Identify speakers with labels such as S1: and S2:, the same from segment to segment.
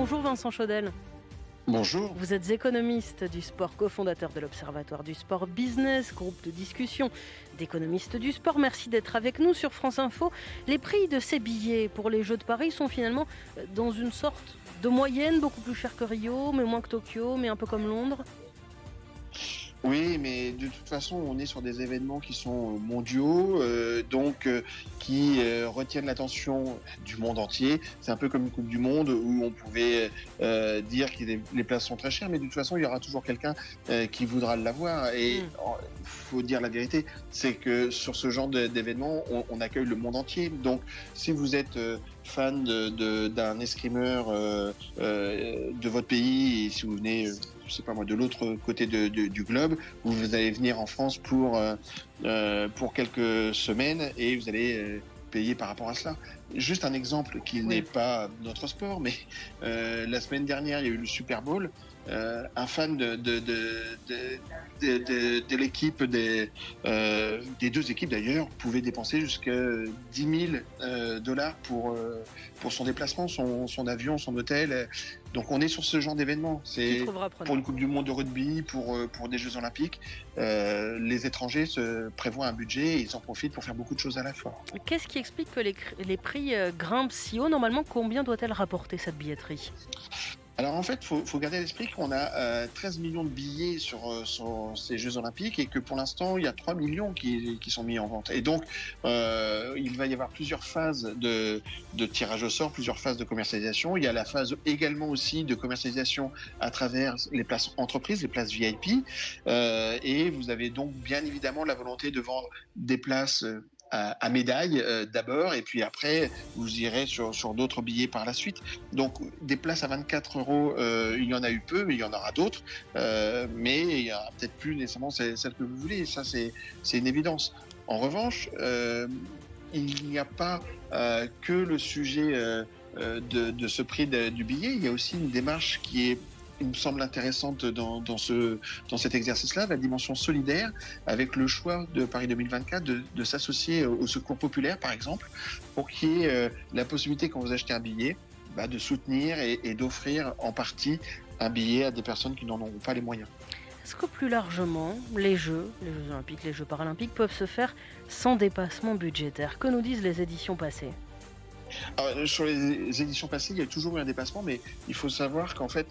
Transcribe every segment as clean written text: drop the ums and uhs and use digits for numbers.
S1: Bonjour Vincent Chaudel.
S2: Bonjour.
S1: Vous êtes économiste du sport, cofondateur de l'Observatoire du sport business, groupe de discussion d'économistes du sport. Merci d'être avec nous sur France Info. Les prix de ces billets pour les Jeux de Paris sont finalement dans une sorte de moyenne, beaucoup plus cher que Rio, mais moins que Tokyo, mais un peu comme Londres.
S2: Oui, mais de toute façon, on est sur des événements qui sont mondiaux, qui retiennent l'attention du monde entier. C'est un peu comme une Coupe du Monde où on pouvait dire que les places sont très chères, mais de toute façon, il y aura toujours quelqu'un qui voudra l'avoir. Et il faut dire la vérité, c'est que sur ce genre d'événements, on accueille le monde entier. Donc, si vous êtes fan d'un escrimeur de votre pays, et si vous venez, je sais pas moi, de l'autre côté du globe, vous allez venir en France pour quelques semaines et vous allez payer par rapport à cela. Juste un exemple qui n'est pas notre sport, mais la semaine dernière, il y a eu le Super Bowl. Un fan de l'équipe, des deux équipes d'ailleurs, pouvait dépenser jusqu'à 10 000 dollars pour son déplacement, son avion, son hôtel. Donc on est sur ce genre d'événement. C'est pour une Coupe du Monde de rugby, pour des Jeux Olympiques. Les étrangers se prévoient un budget et ils en profitent pour faire beaucoup de choses à la fois.
S1: Qu'est-ce qui explique que les prix grimpent si haut ? Normalement, combien doit-elle rapporter cette billetterie ?
S2: Alors en fait, faut garder à l'esprit qu'on a 13 millions de billets sur ces Jeux Olympiques et que pour l'instant, il y a 3 millions qui sont mis en vente. Et donc, il va y avoir plusieurs phases de tirage au sort, plusieurs phases de commercialisation. Il y a la phase également aussi de commercialisation à travers les places entreprises, les places VIP. Et vous avez donc bien évidemment la volonté de vendre des places à médaille d'abord, et puis après vous irez sur d'autres billets par la suite. Donc des places à 24 euros, il y en a eu peu, mais il y en aura d'autres, mais il y aura peut-être plus nécessairement celle que vous voulez, ça c'est une évidence. En revanche, il n'y a pas que le sujet de ce prix du billet, il y a aussi une démarche qui est, il me semble, intéressante dans cet exercice-là, la dimension solidaire, avec le choix de Paris 2024 de s'associer au Secours populaire, par exemple, pour qu'il y ait la possibilité, quand vous achetez un billet, de soutenir et d'offrir en partie un billet à des personnes qui n'en auront pas les moyens.
S1: Est-ce que plus largement, les Jeux Olympiques, les Jeux Paralympiques peuvent se faire sans dépassement budgétaire ? Que nous disent les éditions passées ?
S2: Alors, sur les éditions passées, il y a toujours eu un dépassement, mais il faut savoir qu'en fait,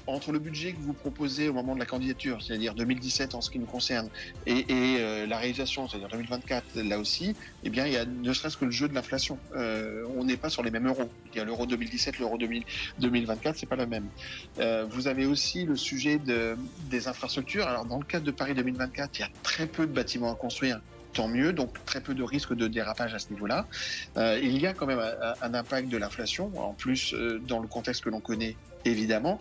S2: entre le budget que vous proposez au moment de la candidature, c'est-à-dire 2017 en ce qui nous concerne, et la réalisation, c'est-à-dire 2024 là aussi, eh bien il y a ne serait-ce que le jeu de l'inflation. On n'est pas sur les mêmes euros. Il y a l'euro 2017, l'euro 2024, c'est pas le même. Vous avez aussi le sujet des infrastructures. Alors dans le cadre de Paris 2024, il y a très peu de bâtiments à construire. Tant mieux, donc très peu de risque de dérapage à ce niveau-là. Il y a quand même un impact de l'inflation, en plus dans le contexte que l'on connaît évidemment,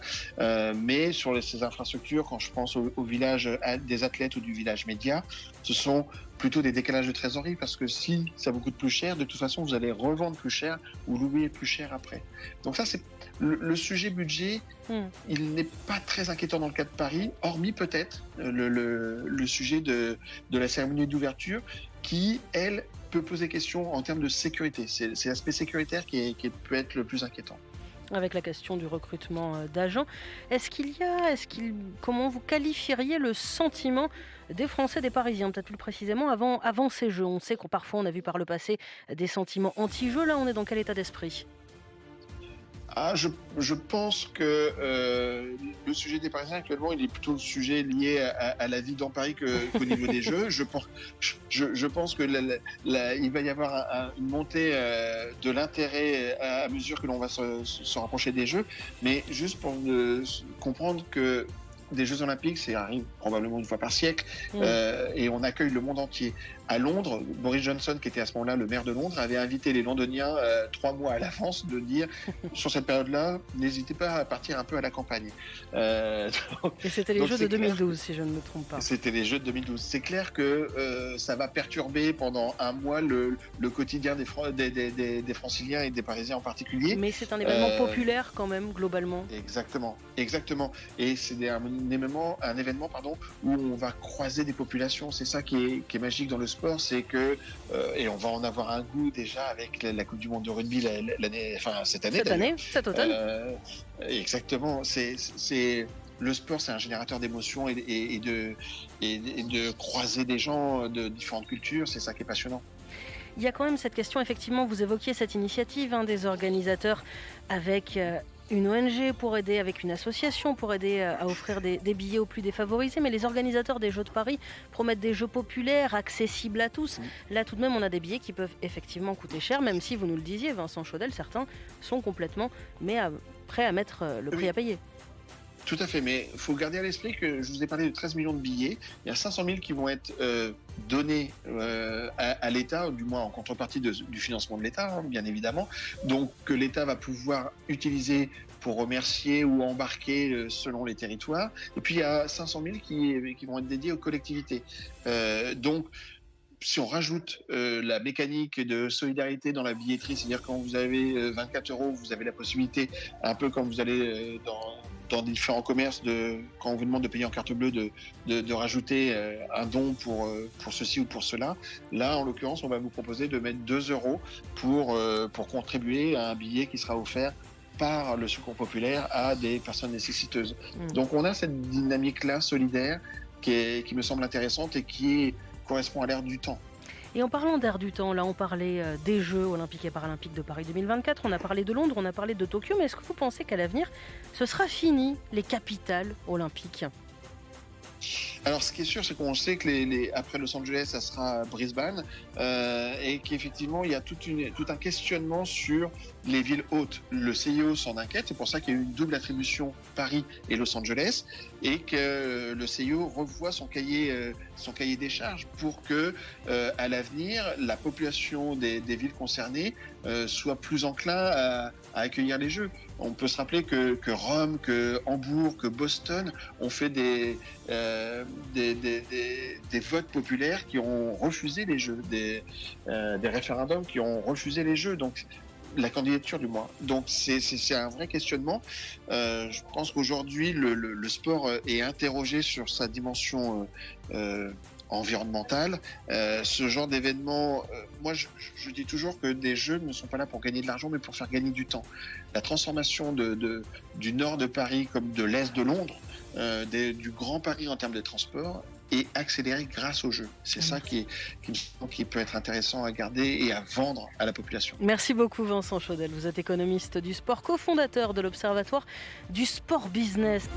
S2: mais sur ces infrastructures, quand je pense au village des athlètes ou du village média, ce sont plutôt des décalages de trésorerie, parce que si ça vous coûte plus cher, de toute façon vous allez revendre plus cher ou louer plus cher après. Donc ça, c'est le sujet budget. Il n'est pas très inquiétant dans le cas de Paris, hormis peut-être le sujet de la cérémonie d'ouverture qui, elle, peut poser question en termes de sécurité. C'est l'aspect sécuritaire qui peut être le plus inquiétant.
S1: Avec la question du recrutement d'agents, comment vous qualifieriez le sentiment des Français, des Parisiens, peut-être plus précisément, avant ces Jeux ? On sait qu'on parfois on a vu par le passé des sentiments anti-jeux. Là, on est dans quel état d'esprit ?
S2: Je pense que le sujet des Parisiens actuellement, il est plutôt le sujet lié à la vie dans Paris qu'au niveau des Jeux. Je pense que il va y avoir une montée de l'intérêt à mesure que l'on va se rapprocher des Jeux, mais juste pour comprendre que des Jeux Olympiques, ça arrive probablement une fois par siècle, et on accueille le monde entier. À Londres, Boris Johnson, qui était à ce moment-là le maire de Londres, avait invité les Londoniens 3 mois à l'avance de dire, sur cette période-là, n'hésitez pas à partir un peu à la campagne.
S1: Et c'était les Jeux de 2012, si je ne me trompe pas.
S2: C'était les Jeux de 2012. C'est clair que ça va perturber pendant un mois le quotidien des Franciliens et des Parisiens en particulier.
S1: Mais c'est un événement populaire quand même, globalement.
S2: Exactement. Et c'est un événement où on va croiser des populations. C'est ça qui est magique dans le sport. sport, c'est que, et on va en avoir un goût déjà avec la Coupe du Monde de rugby cette année.
S1: Cet automne.
S2: Exactement. Le sport, c'est un générateur d'émotions et de croiser des gens de différentes cultures. C'est ça qui est passionnant.
S1: Il y a quand même cette question, effectivement, vous évoquiez cette initiative des organisateurs avec une ONG pour aider, avec une association pour aider à offrir des billets aux plus défavorisés, mais les organisateurs des Jeux de Paris promettent des jeux populaires, accessibles à tous. Là, tout de même, on a des billets qui peuvent effectivement coûter cher, même si, vous nous le disiez, Vincent Chaudel, certains sont complètement prêts à mettre le prix à payer.
S2: Tout à fait, mais il faut garder à l'esprit que je vous ai parlé de 13 millions de billets. Il y a 500 000 qui vont être donnés à l'État, du moins en contrepartie du financement de l'État, bien évidemment. Donc que l'État va pouvoir utiliser pour remercier ou embarquer selon les territoires. Et puis il y a 500 000 qui vont être dédiés aux collectivités. Donc si on rajoute la mécanique de solidarité dans la billetterie, c'est-à-dire quand vous avez 24 €, vous avez la possibilité, un peu comme vous allez dans différents commerces, quand on vous demande de payer en carte bleue, de rajouter un don pour ceci ou pour cela. Là, en l'occurrence, on va vous proposer de mettre 2 € pour contribuer à un billet qui sera offert par le Secours populaire à des personnes nécessiteuses. Donc on a cette dynamique-là solidaire qui me semble intéressante et qui correspond à l'ère du temps.
S1: Et en parlant d'air du temps, là on parlait des Jeux olympiques et paralympiques de Paris 2024, on a parlé de Londres, on a parlé de Tokyo, mais est-ce que vous pensez qu'à l'avenir, ce sera fini, les capitales olympiques ?
S2: Alors, ce qui est sûr, c'est qu'on sait que après Los Angeles, ça sera Brisbane, et qu'effectivement, il y a tout un questionnement sur les villes hautes. Le CIO s'en inquiète, c'est pour ça qu'il y a eu une double attribution Paris et Los Angeles, et que le CIO revoit son cahier des charges pour que, à l'avenir, la population des villes concernées soit plus enclin à accueillir les Jeux. On peut se rappeler que Rome, que Hambourg, que Boston ont fait des votes populaires qui ont refusé les Jeux, des référendums qui ont refusé les Jeux. Donc la candidature du moins. Donc c'est un vrai questionnement. Je pense qu'aujourd'hui le sport est interrogé sur sa dimension environnementale. Ce genre d'événement, moi je dis toujours que des Jeux ne sont pas là pour gagner de l'argent, mais pour faire gagner du temps. La transformation du nord de Paris comme de l'est de Londres, du Grand Paris en termes de transport, est accélérée grâce aux Jeux. C'est ça qui peut être intéressant à garder et à vendre à la population.
S1: Merci beaucoup Vincent Chaudel, vous êtes économiste du sport, cofondateur de l'Observatoire du sport business.